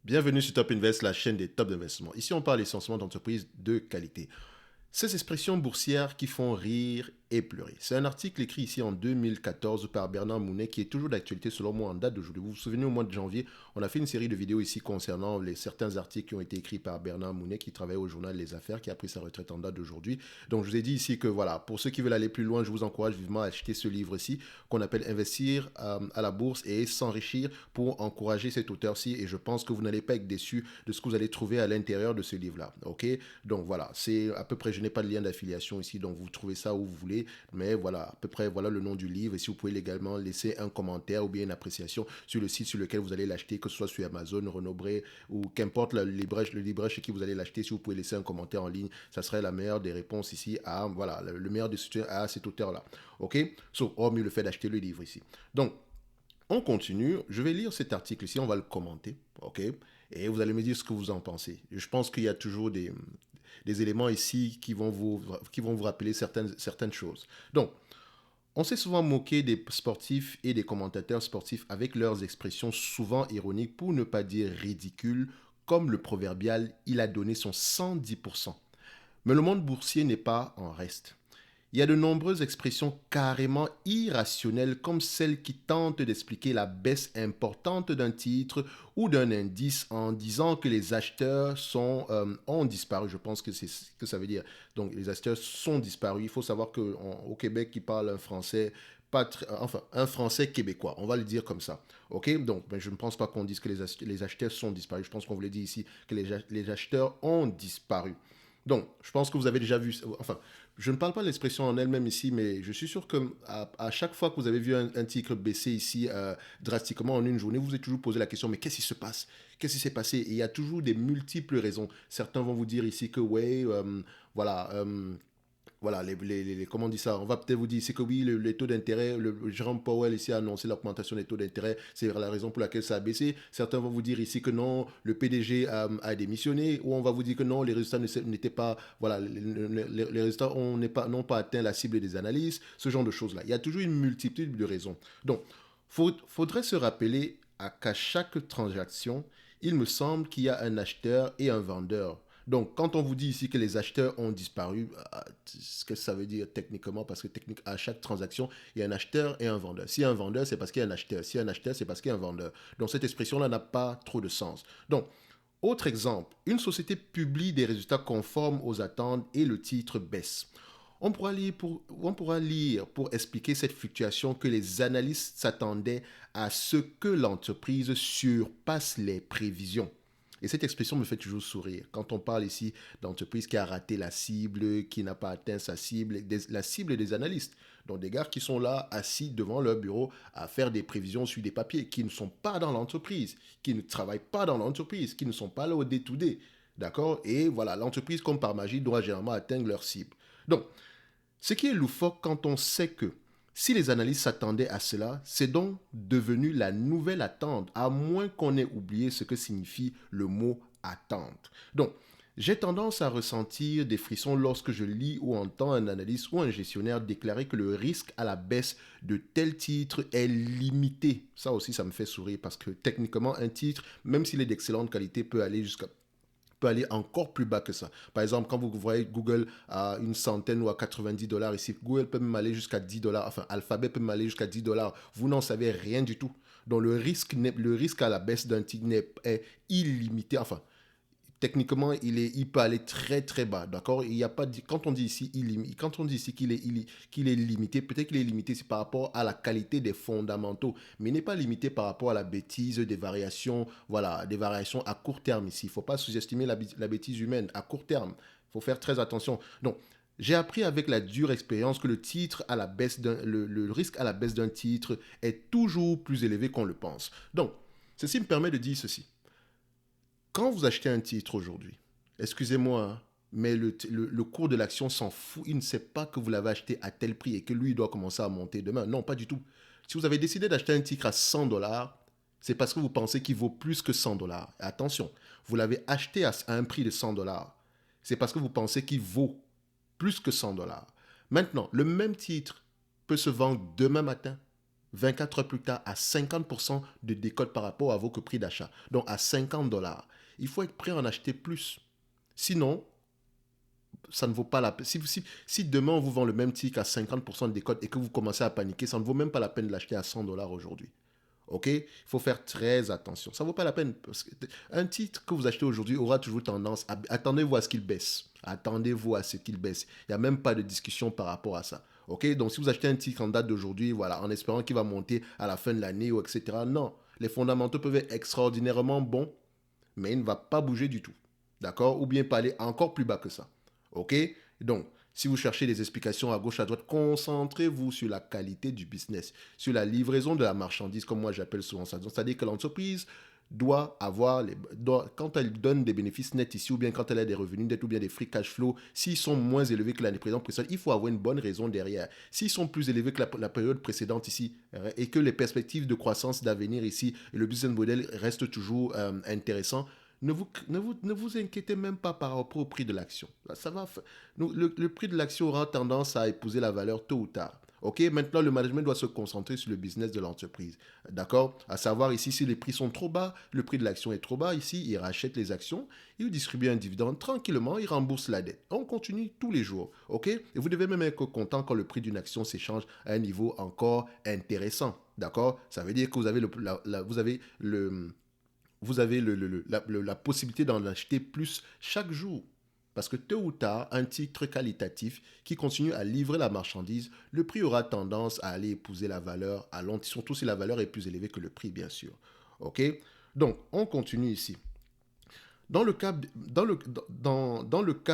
Bienvenue sur Top Invest, la chaîne des top d'investissement. Ici, on parle essentiellement d'entreprises de qualité. Ces expressions boursières qui font rire et pleurer. C'est un article écrit ici en 2014 par Bernard Mounet qui est toujours d'actualité selon moi en date d'aujourd'hui. Vous vous souvenez, au mois de janvier, on a fait une série de vidéos ici concernant certains articles qui ont été écrits par Bernard Mounet qui travaille au journal Les Affaires, qui a pris sa retraite en date d'aujourd'hui. Donc je vous ai dit ici que voilà, pour ceux qui veulent aller plus loin, je vous encourage vivement à acheter ce livre-ci qu'on appelle Investir à la bourse et s'enrichir pour encourager cet auteur-ci. Et je pense que vous n'allez pas être déçu de ce que vous allez trouver à l'intérieur de ce livre-là. Ok? Donc voilà, c'est à peu près, je n'ai pas de lien d'affiliation ici, donc vous trouvez ça où vous voulez. Mais voilà, à peu près, voilà le nom du livre. Et si vous pouvez également laisser un commentaire ou bien une appréciation sur le site sur lequel vous allez l'acheter, que ce soit sur Amazon, Renaud-Bré ou qu'importe le libraire chez qui vous allez l'acheter, si vous pouvez laisser un commentaire en ligne, ça serait la meilleure des réponses ici à, voilà, le meilleur des soutiens à cet auteur-là. OK? Hormis le fait d'acheter le livre ici. Donc, on continue. Je vais lire cet article ici, on va le commenter. OK? Et vous allez me dire ce que vous en pensez. Je pense qu'il y a toujours des éléments ici qui vont vous rappeler certaines choses. Donc, on s'est souvent moqué des sportifs et des commentateurs sportifs avec leurs expressions souvent ironiques, pour ne pas dire ridicules, comme le proverbial « il a donné son 110%». Mais le monde boursier n'est pas en reste. Il y a de nombreuses expressions carrément irrationnelles comme celle qui tente d'expliquer la baisse importante d'un titre ou d'un indice en disant que les acheteurs ont disparu. Je pense que c'est ce que ça veut dire. Donc les acheteurs sont disparus. Il faut savoir qu'au Québec, ils parlent un français un français québécois, on va le dire comme ça. Ok, donc je ne pense pas qu'on dise que les acheteurs sont disparus. Je pense qu'on voulait dire ici que les acheteurs ont disparu. Donc, je pense que vous avez déjà vu, enfin, je ne parle pas de l'expression en elle-même ici, mais je suis sûr que à chaque fois que vous avez vu un titre baisser ici drastiquement en une journée, vous vous êtes toujours posé la question, mais qu'est-ce qui se passe? Qu'est-ce qui s'est passé? Et il y a toujours des multiples raisons. Certains vont vous dire ici que, ouais, voilà, voilà, comment on dit ça? On va peut-être vous dire ici que oui, les taux d'intérêt, le Jérôme Powell ici a annoncé l'augmentation des taux d'intérêt, c'est la raison pour laquelle ça a baissé. Certains vont vous dire ici que non, le PDG a démissionné, ou on va vous dire que non, les résultats n'étaient pas, voilà, les résultats n'ont pas atteint la cible des analyses, ce genre de choses-là. Il y a toujours une multitude de raisons. Donc, faudrait se rappeler qu'à chaque transaction, il me semble qu'il y a un acheteur et un vendeur. Donc, quand on vous dit ici que les acheteurs ont disparu, ce que ça veut dire techniquement, parce que à chaque transaction, il y a un acheteur et un vendeur. S'il y a un vendeur, c'est parce qu'il y a un acheteur. S'il y a un acheteur, c'est parce qu'il y a un vendeur. Donc, cette expression-là n'a pas trop de sens. Donc, autre exemple, une société publie des résultats conformes aux attentes et le titre baisse. On pourra lire pour expliquer cette fluctuation que les analystes s'attendaient à ce que l'entreprise surpasse les prévisions. Et cette expression me fait toujours sourire. Quand on parle ici d'entreprise qui a raté la cible, qui n'a pas atteint sa cible, la cible des analystes. Donc des gars qui sont là assis devant leur bureau à faire des prévisions sur des papiers, qui ne sont pas dans l'entreprise, qui ne travaillent pas dans l'entreprise, qui ne sont pas là au day-to-day. D'accord? Et voilà, l'entreprise, comme par magie, doit généralement atteindre leur cible. Donc, ce qui est loufoque quand on sait que si les analystes s'attendaient à cela, c'est donc devenu la nouvelle attente, à moins qu'on ait oublié ce que signifie le mot attente. Donc, j'ai tendance à ressentir des frissons lorsque je lis ou entends un analyste ou un gestionnaire déclarer que le risque à la baisse de tel titre est limité. Ça aussi, ça me fait sourire parce que techniquement, un titre, même s'il est d'excellente qualité, peut aller encore plus bas que ça. Par exemple, quand vous voyez Google à une centaine ou à 90 dollars ici, Google peut même aller jusqu'à 10 dollars, enfin Alphabet peut même aller jusqu'à 10 dollars. Vous n'en savez rien du tout. Donc le risque à la baisse d'un titre est illimité. Enfin, techniquement, il peut aller très très bas, d'accord? Il y a pas quand on dit ici quand on dit ici qu'il est limité, peut-être qu'il est limité c'est par rapport à la qualité des fondamentaux, mais il n'est pas limité par rapport à la bêtise des variations, voilà, des variations à court terme ici. Il ne faut pas sous-estimer la bêtise humaine à court terme. Il faut faire très attention. Donc, j'ai appris avec la dure expérience que le risque à la baisse d'un titre est toujours plus élevé qu'on le pense. Donc, ceci me permet de dire ceci. Quand vous achetez un titre aujourd'hui, excusez-moi, hein, mais le cours de l'action s'en fout. Il ne sait pas que vous l'avez acheté à tel prix et que lui doit commencer à monter demain. Non, pas du tout. Si vous avez décidé d'acheter un titre à 100 dollars, c'est parce que vous pensez qu'il vaut plus que 100 dollars. Attention, vous l'avez acheté à un prix de 100 dollars. C'est parce que vous pensez qu'il vaut plus que 100 dollars. Maintenant, le même titre peut se vendre demain matin 24 heures plus tard à 50% de décote par rapport à votre prix d'achat. Donc à 50 dollars. Il faut être prêt à en acheter plus. Sinon, ça ne vaut pas la peine. Si demain on vous vend le même titre à 50% de décote et que vous commencez à paniquer, ça ne vaut même pas la peine de l'acheter à 100 dollars aujourd'hui. OK? Il faut faire très attention. Ça ne vaut pas la peine. Parce que un titre que vous achetez aujourd'hui aura toujours tendance à... Attendez-vous à ce qu'il baisse. Attendez-vous à ce qu'il baisse. Il n'y a même pas de discussion par rapport à ça. OK? Donc, si vous achetez un titre en date d'aujourd'hui, voilà, en espérant qu'il va monter à la fin de l'année, ou etc., non. Les fondamentaux peuvent être extraordinairement bons, mais il ne va pas bouger du tout. D'accord? Ou bien pas aller encore plus bas que ça. OK? Donc, si vous cherchez des explications à gauche, à droite, concentrez-vous sur la qualité du business, sur la livraison de la marchandise, comme moi j'appelle souvent ça. C'est-à-dire que l'entreprise doit avoir, quand elle donne des bénéfices nets ici, ou bien quand elle a des revenus nets, ou bien des free cash flow, s'ils sont moins élevés que l'année précédente, il faut avoir une bonne raison derrière. S'ils sont plus élevés que la période précédente ici, et que les perspectives de croissance d'avenir ici, et le business model reste toujours intéressant, ne vous inquiétez même pas par rapport au prix de l'action. Ça va, le prix de l'action aura tendance à épouser la valeur tôt ou tard. OK, maintenant le management doit se concentrer sur le business de l'entreprise. D'accord? À savoir ici, si les prix sont trop bas, le prix de l'action est trop bas, ici, il rachète les actions, il distribue un dividende tranquillement, il rembourse la dette. On continue tous les jours. OK? Et vous devez même être content quand le prix d'une action s'échange à un niveau encore intéressant. D'accord? Ça veut dire que vous avez la possibilité d'en acheter plus chaque jour. Parce que tôt ou tard, un titre qualitatif qui continue à livrer la marchandise, le prix aura tendance à aller épouser la valeur à long, surtout si la valeur est plus élevée que le prix, bien sûr. OK? Donc, on continue ici. Dans le cas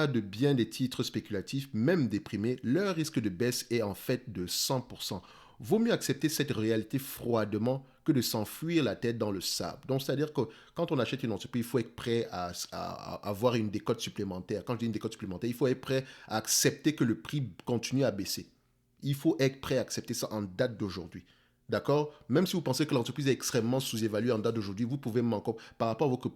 de bien des titres spéculatifs, même déprimés, leur risque de baisse est en fait de 100%. Vaut mieux accepter cette réalité froidement que de s'enfuir la tête dans le sable. Donc, c'est-à-dire que quand on achète une entreprise, il faut être prêt à avoir une décote supplémentaire. Quand je dis une décote supplémentaire, il faut être prêt à accepter que le prix continue à baisser. Il faut être prêt à accepter ça en date d'aujourd'hui. D'accord? Même si vous pensez que l'entreprise est extrêmement sous-évaluée en date d'aujourd'hui, vous pouvez encore, par rapport à votre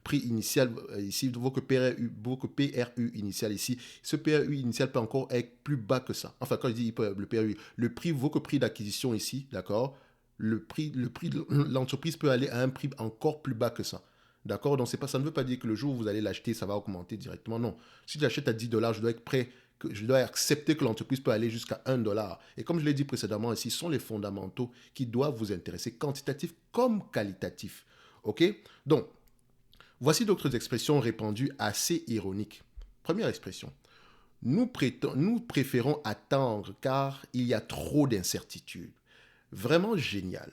prix initial ici, votre PRU initial ici, ce PRU initial peut encore être plus bas que ça. Enfin, quand je dis le PRU, votre prix d'acquisition ici, d'accord? Le prix de l'entreprise peut aller à un prix encore plus bas que ça. D'accord? Donc, ça ne veut pas dire que le jour où vous allez l'acheter, ça va augmenter directement. Non. Si je l'achète à 10 dollars, je dois être prêt, je dois accepter que l'entreprise peut aller jusqu'à 1 dollar. Et comme je l'ai dit précédemment, ici, ce sont les fondamentaux qui doivent vous intéresser, quantitatifs comme qualitatifs. OK? Donc, voici d'autres expressions répandues assez ironiques. Première expression. Nous préférons attendre car il y a trop d'incertitudes. Vraiment génial.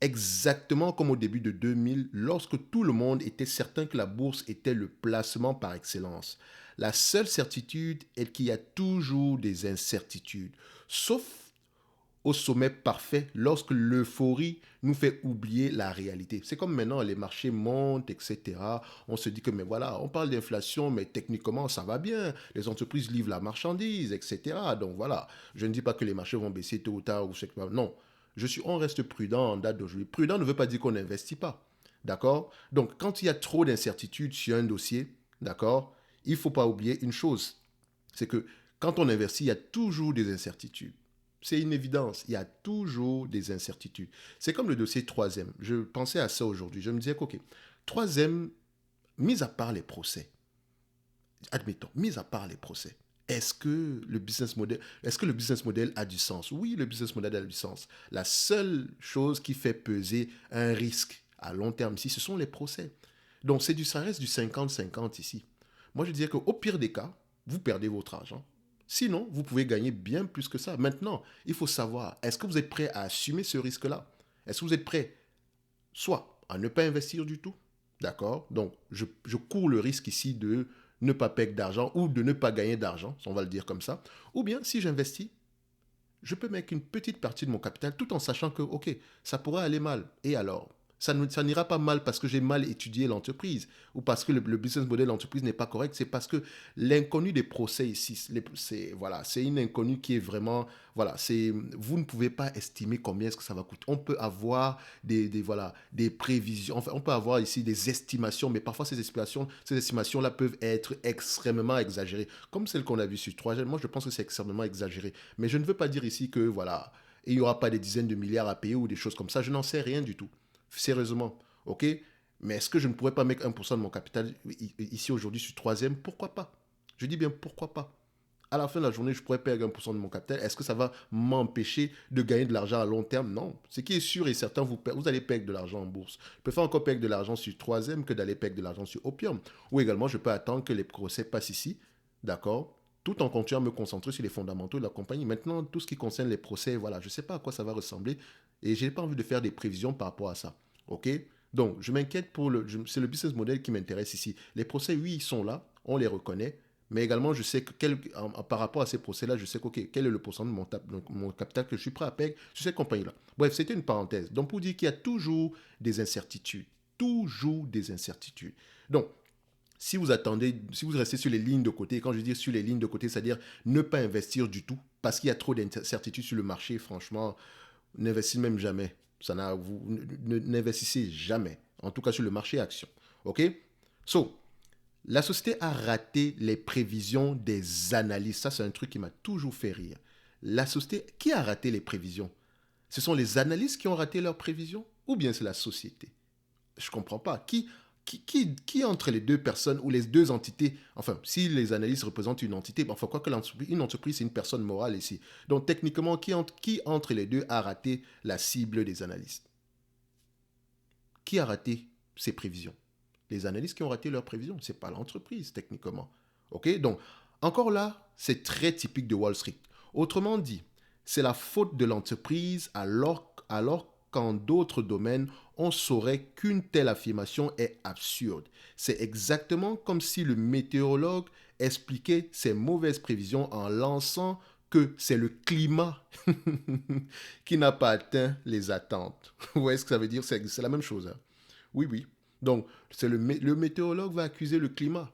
Exactement comme au début de 2000, lorsque tout le monde était certain que la bourse était le placement par excellence. La seule certitude est qu'il y a toujours des incertitudes, sauf au sommet parfait lorsque l'euphorie nous fait oublier la réalité. C'est comme maintenant, les marchés montent, etc. On se dit que, mais voilà, on parle d'inflation, mais techniquement, ça va bien. Les entreprises livrent la marchandise, etc. Donc voilà, je ne dis pas que les marchés vont baisser tôt ou tard. Non, on reste prudent en date d'aujourd'hui. Prudent ne veut pas dire qu'on n'investit pas. D'accord? Donc, quand il y a trop d'incertitudes sur un dossier, d'accord, il ne faut pas oublier une chose. C'est que quand on investit, il y a toujours des incertitudes. C'est une évidence, il y a toujours des incertitudes. C'est comme le dossier troisième. Je pensais à ça aujourd'hui. Je me disais qu'OK, troisième, mis à part les procès, admettons, mis à part les procès, est-ce que le business model a du sens? Oui, le business model a du sens. La seule chose qui fait peser un risque à long terme ici, ce sont les procès. Donc, ça reste du 50-50 ici. Moi, je dirais qu'au pire des cas, vous perdez votre argent. Sinon, vous pouvez gagner bien plus que ça. Maintenant, il faut savoir, est-ce que vous êtes prêt à assumer ce risque-là? Est-ce que vous êtes prêt soit à ne pas investir du tout, d'accord? Donc, je cours le risque ici de ne pas perdre d'argent ou de ne pas gagner d'argent, on va le dire comme ça. Ou bien, si j'investis, je peux mettre une petite partie de mon capital tout en sachant que, OK, ça pourrait aller mal. Et alors? Ça n'ira pas mal parce que j'ai mal étudié l'entreprise ou parce que le business model de l'entreprise n'est pas correct. C'est parce que l'inconnu des procès ici, c'est une inconnue qui est vraiment, vous ne pouvez pas estimer combien est-ce que ça va coûter. On peut avoir des prévisions, enfin, on peut avoir ici des estimations, mais parfois ces estimations-là peuvent être extrêmement exagérées, comme celle qu'on a vue sur 3G. Moi, je pense que c'est extrêmement exagéré. Mais je ne veux pas dire ici que, voilà, et il n'y aura pas des dizaines de milliards à payer ou des choses comme ça. Je n'en sais rien du tout. Sérieusement. OK? Mais est-ce que je ne pourrais pas mettre 1% de mon capital ici aujourd'hui sur troisième? Pourquoi pas? Je dis bien pourquoi pas? À la fin de la journée, je pourrais perdre 1% de mon capital. Est-ce que ça va m'empêcher de gagner de l'argent à long terme? Non. Ce qui est sûr et certain, vous allez perdre de l'argent en bourse. Je préfère encore perdre de l'argent sur troisième que d'aller perdre de l'argent sur Opium. Ou également, je peux attendre que les procès passent ici, d'accord, tout en continuant à me concentrer sur les fondamentaux de la compagnie. Maintenant, tout ce qui concerne les procès, voilà, je ne sais pas à quoi ça va ressembler et je n'ai pas envie de faire des prévisions par rapport à ça. OK? Donc, je m'inquiète c'est le business model qui m'intéresse ici. Les procès, oui, ils sont là, on les reconnaît. Mais également, je sais que par rapport à ces procès-là, je sais que, quel est le pourcentage de mon capital que je suis prêt à payer sur cette compagnie-là. Bref, c'était une parenthèse. Donc, pour dire qu'il y a toujours des incertitudes. Toujours des incertitudes. Donc, si vous restez sur les lignes de côté, et quand je dis sur les lignes de côté, c'est-à-dire ne pas investir du tout, parce qu'il y a trop d'incertitudes sur le marché, franchement, n'investissez même jamais. N'investissez jamais. En tout cas, sur le marché action. OK? So, la société a raté les prévisions des analystes. Ça, c'est un truc qui m'a toujours fait rire. La société, qui a raté les prévisions? Ce sont les analystes qui ont raté leurs prévisions ou bien c'est la société? Je ne comprends pas. Qui entre les deux personnes ou les deux entités, enfin, si les analystes représentent une entité, enfin, quoi que une entreprise, c'est une personne morale ici. Donc, techniquement, qui entre les deux a raté la cible des analystes? Qui a raté ses prévisions? Les analystes qui ont raté leurs prévisions, ce n'est pas l'entreprise, techniquement. OK? Donc, encore là, c'est très typique de Wall Street. Autrement dit, c'est la faute de l'entreprise alors qu'en d'autres domaines, on saurait qu'une telle affirmation est absurde. C'est exactement comme si le météorologue expliquait ses mauvaises prévisions en lançant que c'est le climat qui n'a pas atteint les attentes. Vous voyez ce que ça veut dire? C'est la même chose. Hein? Oui, oui. Donc, le météorologue va accuser le climat.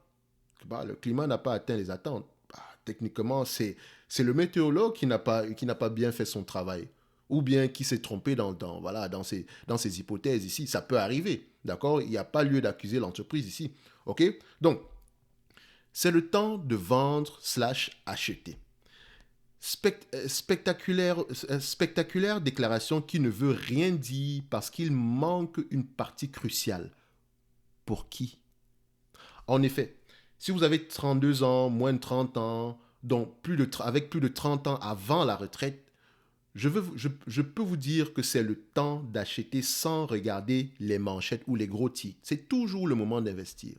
Bah, le climat n'a pas atteint les attentes. Bah, techniquement, c'est le météorologue qui n'a pas bien fait son travail. Ou bien qui s'est trompé voilà, dans ces hypothèses ici. Ça peut arriver. D'accord? Il n'y a pas lieu d'accuser l'entreprise ici. OK? Donc, c'est le temps de vendre / acheter. Spectaculaire déclaration qui ne veut rien dire parce qu'il manque une partie cruciale. Pour qui? En effet, si vous avez 32 ans, moins de 30 ans, donc avec plus de 30 ans avant la retraite, je peux vous dire que c'est le temps d'acheter sans regarder les manchettes ou les gros titres. C'est toujours le moment d'investir.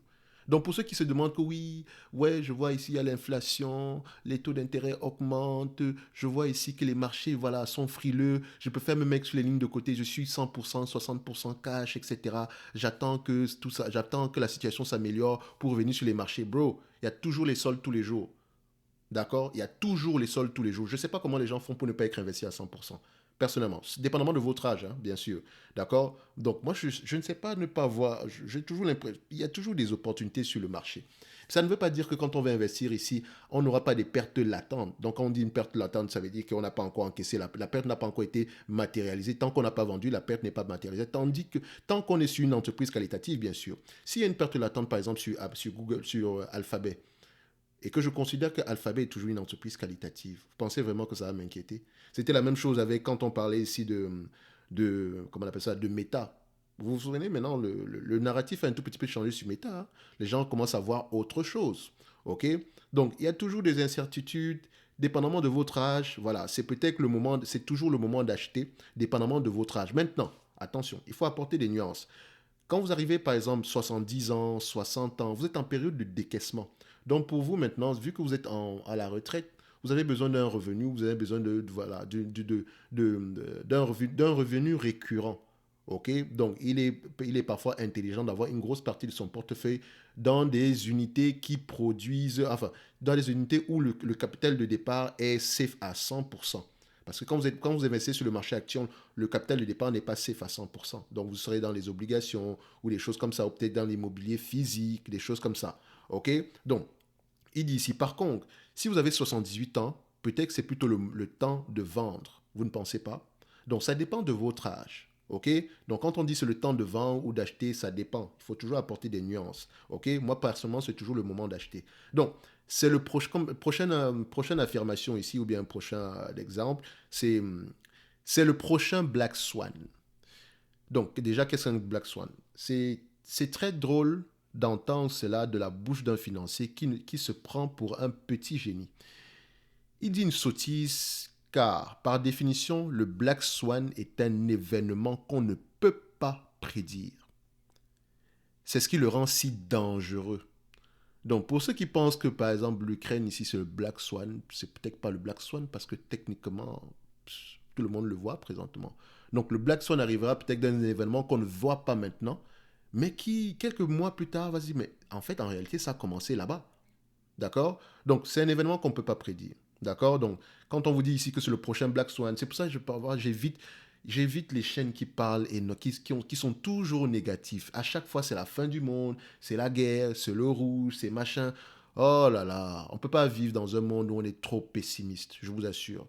Donc pour ceux qui se demandent que oui, ouais, je vois ici il y a l'inflation, les taux d'intérêt augmentent, je vois ici que les marchés voilà, sont frileux, je peux faire me mettre sur les lignes de côté, je suis 100%, 60% cash, etc. J'attends que la situation s'améliore pour revenir sur les marchés. Bro, il y a toujours les soldes tous les jours. D'accord? Il y a toujours les soldes tous les jours. Je ne sais pas comment les gens font pour ne pas être investis à 100%. Personnellement, dépendamment de votre âge, hein, bien sûr. D'accord? Donc, moi, je ne sais pas ne pas voir. J'ai toujours l'impression. Il y a toujours des opportunités sur le marché. Ça ne veut pas dire que quand on va investir ici, on n'aura pas des pertes latentes. Donc, quand on dit une perte latente, ça veut dire qu'on n'a pas encore encaissé. La perte n'a pas encore été matérialisée. Tant qu'on n'a pas vendu, la perte n'est pas matérialisée. Tandis que tant qu'on est sur une entreprise qualitative, bien sûr. S'il y a une perte latente, par exemple, sur Google, sur Alphabet, et que je considère que Alphabet est toujours une entreprise qualitative. Vous pensez vraiment que ça va m'inquiéter? C'était la même chose avec quand on parlait ici comment on appelle ça, de Meta. Vous vous souvenez maintenant, le narratif a un tout petit peu changé sur Meta. Hein. Les gens commencent à voir autre chose. OK? Donc, il y a toujours des incertitudes, dépendamment de votre âge. Voilà, c'est toujours le moment d'acheter, dépendamment de votre âge. Maintenant, attention, il faut apporter des nuances. Quand vous arrivez, par exemple, 70 ans, 60 ans, vous êtes en période de décaissement. Donc, pour vous, maintenant, vu que vous êtes à la retraite, vous avez besoin d'un revenu, vous avez besoin d'un revenu récurrent. OK? Donc, il est parfois intelligent d'avoir une grosse partie de son portefeuille dans des unités qui produisent, enfin, dans des unités où le capital de départ est safe à 100%. Parce que quand vous investissez sur le marché action, le capital de départ n'est pas safe à 100%. Donc, vous serez dans les obligations ou des choses comme ça, ou peut-être dans l'immobilier physique, des choses comme ça. OK? Donc, il dit ici, par contre, si vous avez 78 ans, peut-être que c'est plutôt le temps de vendre. Vous ne pensez pas? Donc, ça dépend de votre âge. OK? Donc, quand on dit c'est le temps de vendre ou d'acheter, ça dépend. Il faut toujours apporter des nuances. OK? Moi, personnellement, c'est toujours le moment d'acheter. Donc, c'est prochaine affirmation ici, ou bien un prochain exemple, c'est C'est le prochain Black Swan. Donc, déjà, qu'est-ce qu'un Black Swan? C'est très drôle d'entendre cela de la bouche d'un financier qui se prend pour un petit génie. Il dit une sottise car, par définition, le Black Swan est un événement qu'on ne peut pas prédire. C'est ce qui le rend si dangereux. Donc, pour ceux qui pensent que, par exemple, l'Ukraine, ici, c'est le Black Swan, c'est peut-être pas le Black Swan parce que techniquement, tout le monde le voit présentement. Donc, le Black Swan arrivera peut-être d'un événement qu'on ne voit pas maintenant, mais qui, quelques mois plus tard, va se dire, mais en fait, en réalité, ça a commencé là-bas. D'accord? Donc, c'est un événement qu'on ne peut pas prédire. D'accord? Donc, quand on vous dit ici que c'est le prochain Black Swan, c'est pour ça que j'évite les chaînes qui parlent et qui sont toujours négatifs. À chaque fois, c'est la fin du monde, c'est la guerre, c'est le rouge, c'est machin. Oh là là, on ne peut pas vivre dans un monde où on est trop pessimiste, je vous assure.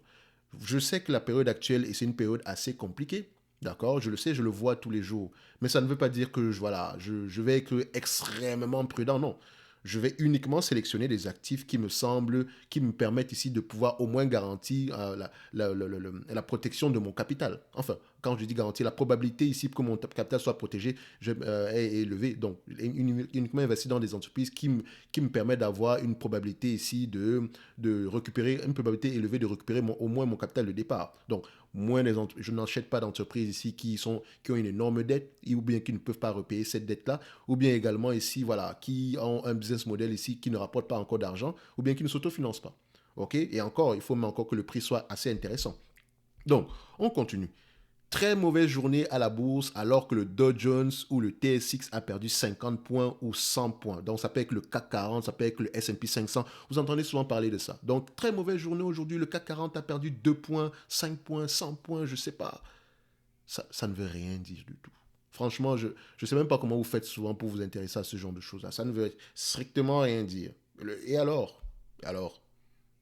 Je sais que la période actuelle, et c'est une période assez compliquée, d'accord? Je le sais, je le vois tous les jours. Mais ça ne veut pas dire que voilà, je vais être extrêmement prudent, non. Je vais uniquement sélectionner des actifs qui me semblent, qui me permettent ici de pouvoir au moins garantir la protection de mon capital. Enfin, quand je dis garantir, la probabilité ici que mon capital soit protégé est élevée. Donc, uniquement investir dans des entreprises qui me permettent d'avoir une probabilité ici de récupérer, une probabilité élevée de récupérer au moins mon capital de départ. Donc, je n'achète pas d'entreprises ici qui ont une énorme dette ou bien qui ne peuvent pas repayer cette dette-là, ou bien également ici, voilà, qui ont un business model ici qui ne rapporte pas encore d'argent, ou bien qui ne s'autofinancent pas. OK? Et encore, il faut même encore que le prix soit assez intéressant. Donc, on continue. Très mauvaise journée à la bourse alors que le Dow Jones ou le TSX a perdu 50 points ou 100 points. Donc ça peut être le CAC 40, ça peut être le S&P 500. Vous entendez souvent parler de ça. Donc très mauvaise journée aujourd'hui. Le CAC 40 a perdu 2 points, 5 points, 100 points, je ne sais pas. Ça ne veut rien dire du tout. Franchement, je ne sais même pas comment vous faites souvent pour vous intéresser à ce genre de choses-là. Ça ne veut strictement rien dire. Et alors?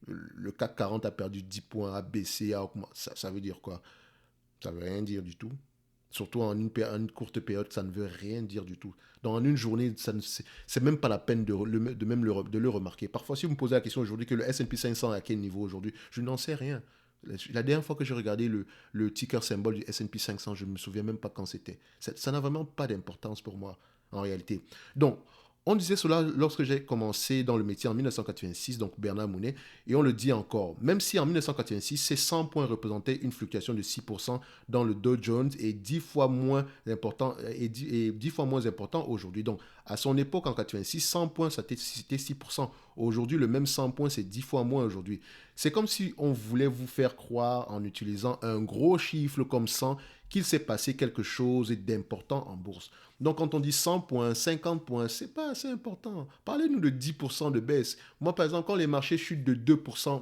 Le CAC 40 a perdu 10 points, a baissé, a augmenté. Ça veut dire quoi? Ça ne veut rien dire du tout. Surtout en une courte période, ça ne veut rien dire du tout. Donc en une journée, c'est même pas la peine de le remarquer. Parfois, si vous me posez la question aujourd'hui que le S&P 500 est à quel niveau aujourd'hui, je n'en sais rien. La dernière fois que j'ai regardé le ticker symbole du S&P 500, je ne me souviens même pas quand c'était. Ça n'a vraiment pas d'importance pour moi, en réalité. Donc, on disait cela lorsque j'ai commencé dans le métier en 1986, donc Bernard Mounet, et on le dit encore. Même si en 1986, ces 100 points représentaient une fluctuation de 6% dans le Dow Jones et 10 fois moins important, et 10 fois moins important aujourd'hui. Donc, à son époque, en 86, 100 points, c'était 6%. Aujourd'hui, le même 100 points, c'est 10 fois moins aujourd'hui. C'est comme si on voulait vous faire croire, en utilisant un gros chiffre comme 100, qu'il s'est passé quelque chose d'important en bourse. Donc, quand on dit 100 points, 50 points, c'est pas assez important. Parlez-nous de 10% de baisse. Moi, par exemple, quand les marchés chutent de 2%,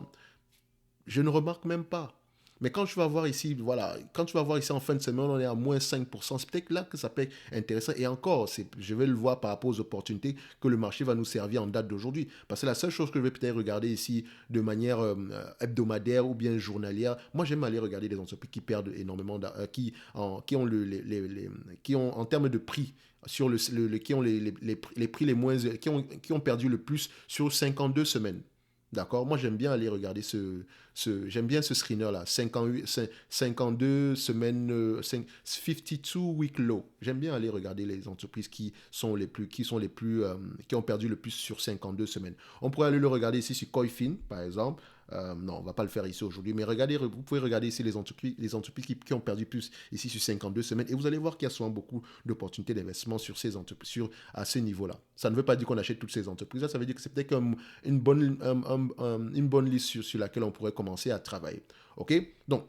je ne remarque même pas. Mais quand tu vas voir ici, voilà, quand tu vas voir ici en fin de semaine, on est à moins 5%. C'est peut-être là que ça peut être intéressant. Et encore, je vais le voir par rapport aux opportunités que le marché va nous servir en date d'aujourd'hui. Parce que la seule chose que je vais peut-être regarder ici de manière hebdomadaire ou bien journalière, moi j'aime aller regarder des entreprises qui perdent énormément, qui ont en termes de prix sur qui ont les prix les moins, qui ont perdu le plus sur 52 semaines. D'accord? Moi, j'aime bien aller regarder j'aime bien ce screener-là. 52 semaines, 52 week low. J'aime bien aller regarder les entreprises qui ont perdu le plus sur 52 semaines. On pourrait aller le regarder ici sur Coifin, par exemple. Non, on ne va pas le faire ici aujourd'hui, mais regardez, vous pouvez regarder ici les entreprises qui ont perdu plus ici sur 52 semaines et vous allez voir qu'il y a souvent beaucoup d'opportunités d'investissement sur ces entreprises, à ce niveau-là. Ça ne veut pas dire qu'on achète toutes ces entreprises-là, ça veut dire que c'est peut-être une bonne liste sur laquelle on pourrait commencer à travailler. OK? Donc,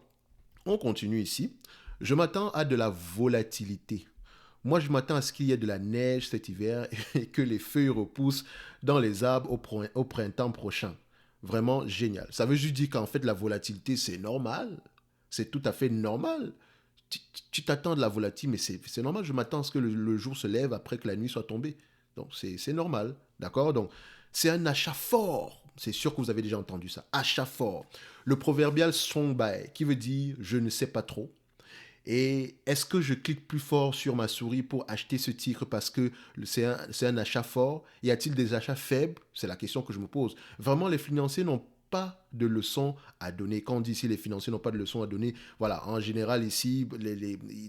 on continue ici. Je m'attends à de la volatilité. Moi, je m'attends à ce qu'il y ait de la neige cet hiver et que les feuilles repoussent dans les arbres au printemps prochain. Vraiment génial. Ça veut juste dire qu'en fait, la volatilité, c'est normal. C'est tout à fait normal. Tu t'attends de la volatilité, mais c'est normal. Je m'attends à ce que le jour se lève après que la nuit soit tombée. Donc, c'est normal. D'accord? Donc, c'est un achat fort. C'est sûr que vous avez déjà entendu ça. Achat fort. Le proverbial strong buy, qui veut dire je ne sais pas trop. Et est-ce que je clique plus fort sur ma souris pour acheter ce titre parce que c'est un achat fort? Y a-t-il des achats faibles? C'est la question que je me pose. Vraiment, les financiers n'ont pas de leçons à donner. Quand on dit ici les financiers n'ont pas de leçons à donner, voilà, en général ici,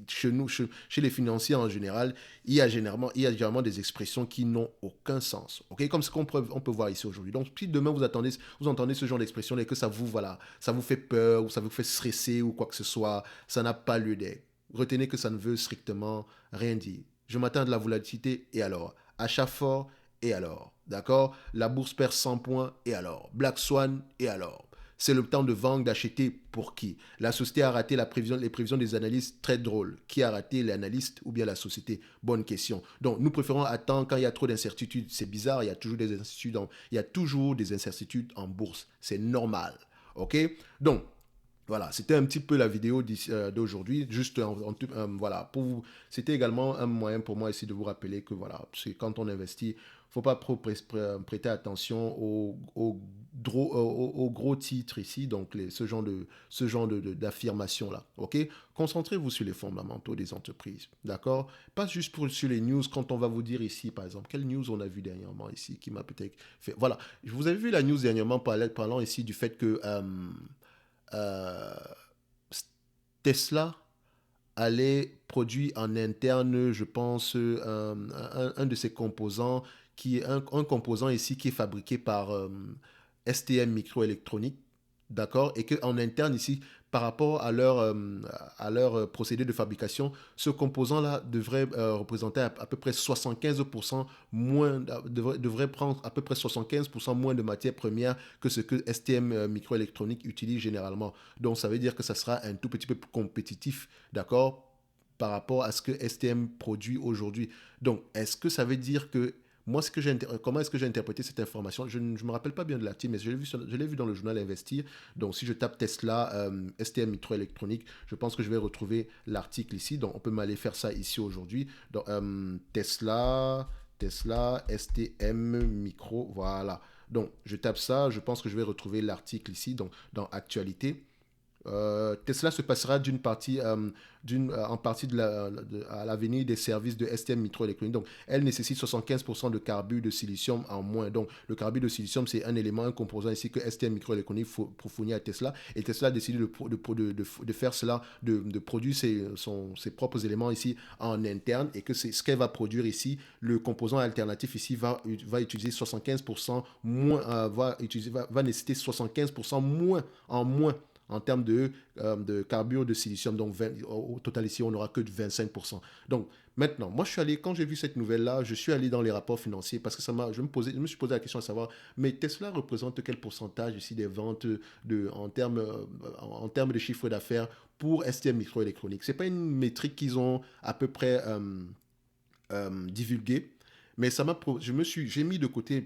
chez les financiers en général, il y a généralement des expressions qui n'ont aucun sens. Ok, comme ce on peut voir ici aujourd'hui. Donc, si demain vous entendez ce genre d'expression et que ça vous fait peur ou ça vous fait stresser ou quoi que ce soit, ça n'a pas lieu d'être. Retenez que ça ne veut strictement rien dire. Je m'attends à de la volatilité et alors, achat fort et alors, d'accord? La bourse perd 100 points et alors, Black Swan et alors. C'est le temps de vendre, d'acheter pour qui? La société a raté les prévisions des analystes, très drôle. Qui a raté, l'analyste ou bien la société? Bonne question. Donc, nous préférons attendre quand il y a trop d'incertitudes. C'est bizarre, il y a toujours des incertitudes en bourse. C'est normal. OK? Donc, voilà, c'était un petit peu la vidéo d'aujourd'hui. Juste, voilà, c'était également un moyen pour moi ici de vous rappeler que voilà, c'est quand on investit, il ne faut pas prêter attention aux gros titres ici, donc d'affirmation là. Ok, concentrez-vous sur les fondamentaux des entreprises, d'accord? Pas juste sur les news. Quand on va vous dire ici, par exemple, quelle news on a vu dernièrement ici qui m'a peut-être fait. Voilà, vous avez vu la news dernièrement parlant ici du fait que euh, Tesla allait produire en interne, je pense, un de ses composants, qui est un composant ici qui est fabriqué par STM Microélectronique, d'accord, et qu'en interne ici, par rapport à leur procédé de fabrication, ce composant-là devrait représenter à peu près 75% moins, devrait prendre à peu près 75% moins de matières premières que ce que STM Microélectronique utilise généralement. Donc ça veut dire que ça sera un tout petit peu plus compétitif, d'accord, par rapport à ce que STM produit aujourd'hui. Donc, est-ce que ça veut dire que moi, comment est-ce que j'ai interprété cette information? Je ne me rappelle pas bien de l'article, mais je l'ai vu dans le journal Investir. Donc, si je tape Tesla, STM Microélectronique, je pense que je vais retrouver l'article ici. Donc, on peut m'aller faire ça ici aujourd'hui. Donc, Tesla, STM Micro, voilà. Donc, je tape ça, je pense que je vais retrouver l'article ici, donc dans Actualité. Tesla se passera en partie à l'avenir des services de STM Microélectronique. Donc, elle nécessite 75% de carbure de silicium en moins. Donc, le carbure de silicium, c'est un élément, un composant ici que STM Microélectronique pour fournir à Tesla. Et Tesla a décidé de faire cela, de produire ses propres éléments ici en interne et que c'est ce qu'elle va produire ici. Le composant alternatif ici va utiliser 75% moins, va nécessiter 75% moins en termes de carbure de silicium. Donc, au total, ici, on n'aura que de 25%. Donc, maintenant, moi, quand j'ai vu cette nouvelle-là, je suis allé dans les rapports financiers parce que je me suis posé la question à savoir, mais Tesla représente quel pourcentage ici des ventes en termes de chiffre d'affaires pour STM Microélectronique? Ce n'est pas une métrique qu'ils ont à peu près divulguée. Mais j'ai mis de côté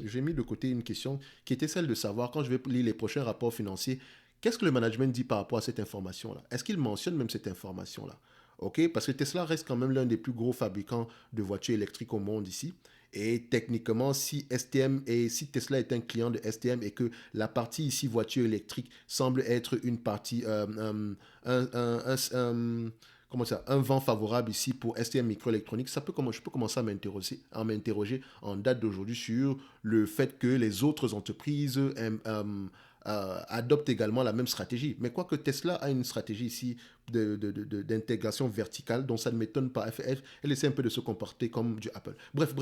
j'ai mis de côté une question qui était celle de savoir, quand je vais lire les prochains rapports financiers, qu'est-ce que le management dit par rapport à cette information-là? Est-ce qu'il mentionne même cette information-là? Ok, parce que Tesla reste quand même l'un des plus gros fabricants de voitures électriques au monde ici. Et techniquement, si Tesla est un client de STM et que la partie ici voiture électrique semble être une partie, comment ça, un vent favorable ici pour STM Microélectronique, je peux commencer à m'interroger en date d'aujourd'hui sur le fait que les autres entreprises adoptent également la même stratégie. Mais quoique Tesla a une stratégie ici d'intégration verticale, dont ça ne m'étonne pas. Elle essaie un peu de se comporter comme du Apple. Bref.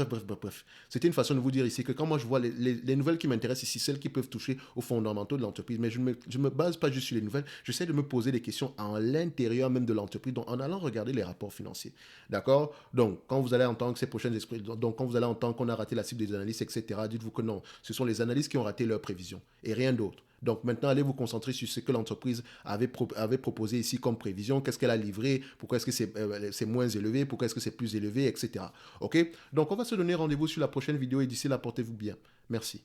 C'était une façon de vous dire ici que quand moi je vois les nouvelles qui m'intéressent ici, celles qui peuvent toucher aux fondamentaux de l'entreprise, mais je ne me base pas juste sur les nouvelles, j'essaie de me poser des questions à l'intérieur même de l'entreprise, donc en allant regarder les rapports financiers. D'accord? Donc, quand vous allez entendre que ces prochaines donc quand vous allez entendre qu'on a raté la cible des analystes, etc., dites-vous que non, ce sont les analystes qui ont raté leurs prévisions et rien d'autre. Donc maintenant, allez vous concentrer sur ce que l'entreprise avait proposé ici comme prévision, qu'est-ce qu'elle a livré, pourquoi est-ce que c'est moins élevé, pourquoi est-ce que c'est plus élevé, etc. OK? Donc on va se donner rendez-vous sur la prochaine vidéo et d'ici là, portez-vous bien. Merci.